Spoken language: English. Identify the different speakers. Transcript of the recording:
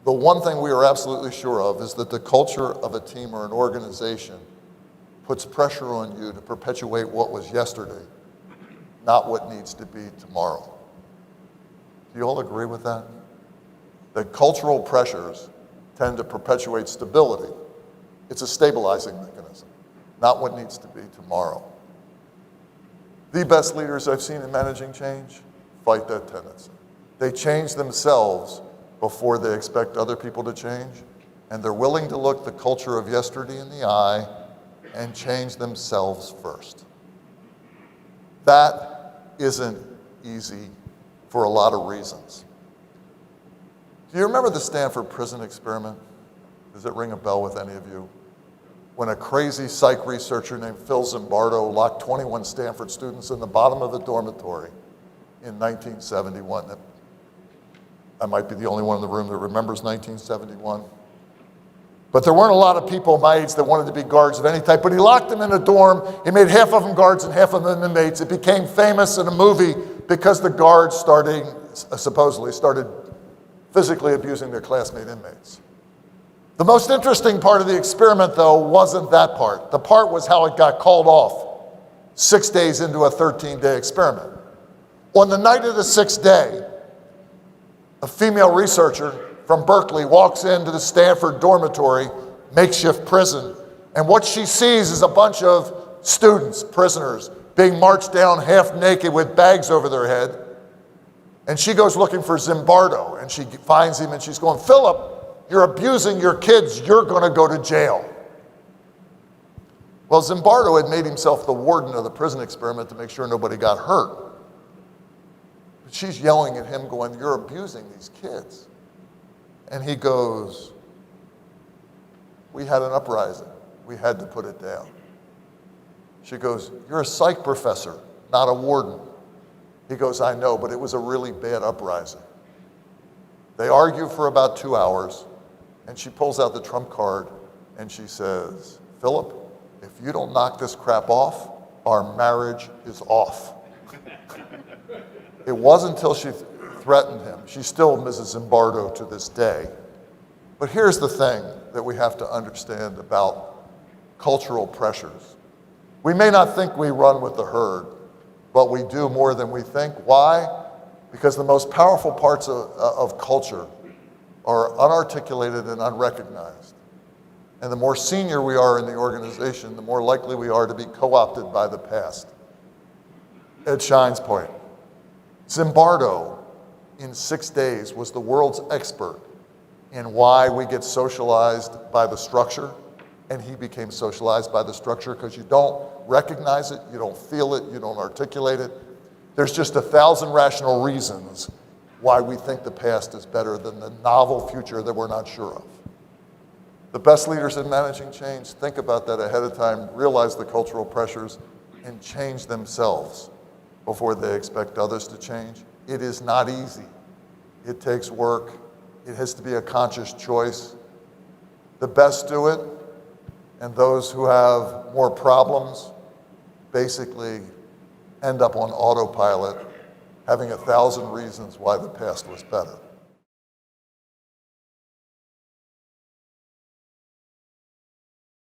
Speaker 1: The one thing we are absolutely sure of is that the culture of a team or an organization puts pressure on you to perpetuate what was yesterday, not what needs to be tomorrow. Do you all agree with that? That cultural pressures tend to perpetuate stability. It's a stabilizing mechanism, not what needs to be tomorrow. The best leaders I've seen in managing change fight that tendency. They change themselves before they expect other people to change, and they're willing to look the culture of yesterday in the eye and change themselves first. That isn't easy for a lot of reasons. Do you remember the Stanford prison experiment? Does it ring a bell with any of you? When a crazy psych researcher named Phil Zimbardo locked 21 Stanford students in the bottom of a dormitory in 1971. I might be the only one in the room that remembers 1971. But there weren't a lot of people my age that wanted to be guards of any type, but he locked them in a dorm. He made half of them guards and half of them inmates. It became famous in a movie because the guards supposedly started physically abusing their classmate inmates. The most interesting part of the experiment, though, wasn't that part. The part was how it got called off 6 days into a 13-day experiment. On the night of the 6th day, a female researcher from Berkeley walks into the Stanford dormitory, makeshift prison, and what she sees is a bunch of students, prisoners, being marched down half naked with bags over their head. And she goes looking for Zimbardo, and she finds him, and she's going, "Philip, you're abusing your kids, you're gonna go to jail." Well, Zimbardo had made himself the warden of the prison experiment to make sure nobody got hurt. But she's yelling at him going, "You're abusing these kids." And he goes, "We had an uprising. We had to put it down." She goes, "You're a psych professor, not a warden." He goes, "I know, but it was a really bad uprising." They argue for about 2 hours, and she pulls out the trump card and she says, "Philip, if you don't knock this crap off, our marriage is off." It wasn't until she threatened him. She's still Mrs. Zimbardo to this day. But here's the thing that we have to understand about cultural pressures. We may not think we run with the herd, but we do more than we think. Why? Because the most powerful parts of culture are unarticulated and unrecognized. And the more senior we are in the organization, the more likely we are to be co-opted by the past. Ed Shine's point. Zimbardo, in 6 days, was the world's expert in why we get socialized by the structure, and he became socialized by the structure because you don't recognize it, you don't feel it, you don't articulate it. There's just 1,000 rational reasons why we think the past is better than the novel future that we're not sure of. The best leaders in managing change think about that ahead of time, realize the cultural pressures, and change themselves before they expect others to change. It is not easy. It takes work. It has to be a conscious choice. The best do it, and those who have more problems basically end up on autopilot, having 1,000 reasons why the past was better.